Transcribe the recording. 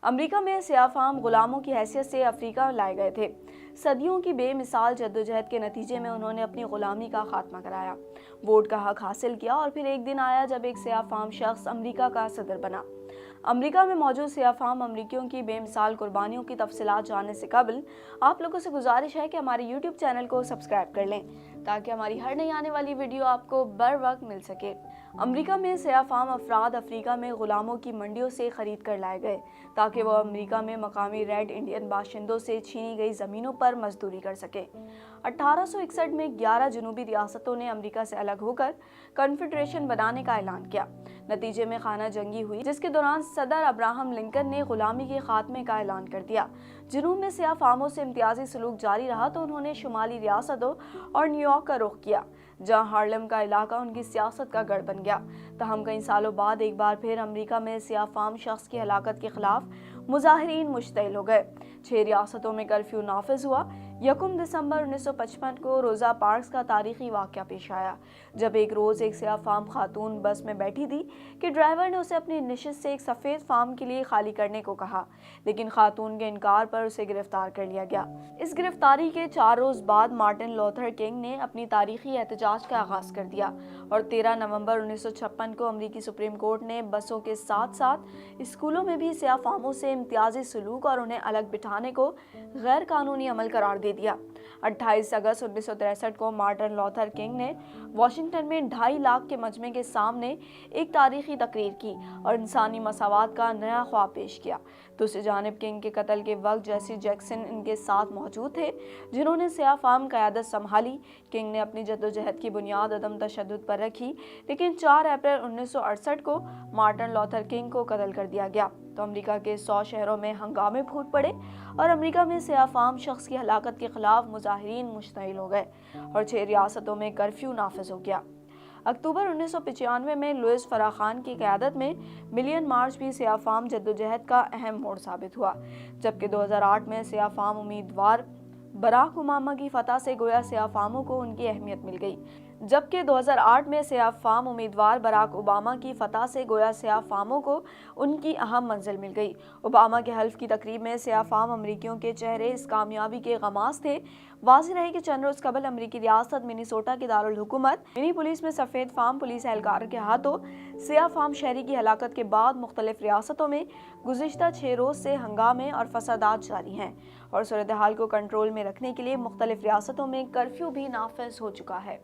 امریکہ میں سیاہ فام غلاموں کی حیثیت سے افریقہ لائے گئے تھے۔ صدیوں کی بے مثال جدوجہد کے نتیجے میں انہوں نے اپنی غلامی کا خاتمہ کرایا، ووٹ کا حق حاصل کیا اور پھر ایک دن آیا جب ایک سیاہ فام شخص امریکہ کا صدر بنا۔ امریکہ میں موجود سیاہ فام امریکیوں کی بے مثال قربانیوں کی تفصیلات جاننے سے قبل آپ لوگوں سے گزارش ہے کہ ہمارے یوٹیوب چینل کو سبسکرائب کر لیں تاکہ ہماری ہر نئی آنے والی ویڈیو آپ کو بر وقت مل سکے۔ امریکہ میں سیاہ فام افراد افریقہ میں غلاموں کی منڈیوں سے خرید کر لائے گئے تاکہ وہ امریکہ میں مقامی ریڈ انڈین باشندوں سے چھینی گئی زمینوں پر مزدوری کر سکے۔ 1861 میں 11 جنوبی ریاستوں نے امریکہ سے الگ ہو کر کنفیڈریشن بنانے کا اعلان کیا۔ نتیجے میں خانہ جنگی ہوئی جس کے دوران صدر ابراہم لنکن نے غلامی کے خاتمے کا اعلان کر دیا۔ جنوب میں سیاہ فاموں سے امتیازی سلوک جاری رہا تو انہوں نے شمالی ریاستوں اور نیو یارک کا رخ کیا، جہاں ہارلم کا علاقہ ان کی سیاست کا گڑھ بن گیا۔ تاہم کئی سالوں بعد ایک بار پھر امریکہ میں سیاہ فام شخص کی ہلاکت کے خلاف مظاہرین مشتعل ہو گئے۔ 6 ریاستوں میں کرفیو نافذ ہوا۔ 1 دسمبر 1955 کو روزا پارکس کا تاریخی واقعہ پیش آیا، جب ایک روز ایک سیاہ فام خاتون بس میں بیٹھی تھی کہ ڈرائیور نے اسے اپنی نشست سے ایک سفید فام کے لیے خالی کرنے کو کہا، لیکن خاتون کے انکار پر اسے گرفتار کر لیا گیا۔ اس گرفتاری کے 4 روز بعد مارٹن لوتھر کنگ نے اپنی تاریخی احتجاج کا آغاز کر دیا اور 13 نومبر 1956 کو امریکی سپریم کورٹ نے بسوں کے ساتھ ساتھ اسکولوں میں بھی سیاہ فاموں سے امتیازی سلوک اور انہیں الگ بٹھانے کو غیر قانونی عمل قرار دے دیا۔ 28 اگست 1963 کو مارٹن لوتھر کنگ نے واشنگٹن میں 2.5 لاکھ کے مجمع کے سامنے ایک تاریخی تقریر کی اور انسانی مساوات کا نیا خواب پیش کیا۔ دوسری جانب کنگ کے قتل کے وقت جیسی جیکسن ان کے ساتھ موجود تھے، جنہوں نے سیاہ فام قیادت سنبھالی۔ کنگ نے اپنی جدوجہد کی بنیاد عدم تشدد پر رکھی، لیکن 4 اپریل 1968 کو مارٹن لوتھر کنگ کو قتل کر دیا گیا تو امریکہ کے 100 شہروں میں ہنگامے پھوٹ پڑے اور امریکہ میں سیاہ فام شخص کی ہلاکت کے خلاف مظاہرین مشتعل ہو گئے اور 6 ریاستوں میں کرفیو نافذ ہو گیا۔ اکتوبر 1995 میں لوئس فراخان کی قیادت میں ملین مارچ بھی سیاہ فام جدوجہد کا اہم موڑ ثابت ہوا، جبکہ 2008 میں سیاہ فام امیدوار براک اوباما کی فتح سے گویا سیاہ فاموں کو ان کی اہمیت مل گئی۔ جبکہ 2008 میں سیاہ فام امیدوار براک اوباما کی فتح سے گویا سیاہ فاموں کو ان کی اہم منزل مل گئی۔ اوباما کے حلف کی تقریب میں سیاہ فام امریکیوں کے چہرے اس کامیابی کے غماز تھے۔ واضح رہے کہ چند روز قبل امریکی ریاست منیسوٹا کے دارالحکومت منی پولیس میں سفید فام پولیس اہلکار کے ہاتھوں سیاہ فام شہری کی ہلاکت کے بعد مختلف ریاستوں میں گزشتہ 6 روز سے ہنگامے اور فسادات جاری ہیں اور صورتحال کو کنٹرول میں رکھنے کے لیے مختلف ریاستوں میں کرفیو بھی نافذ ہو چکا ہے۔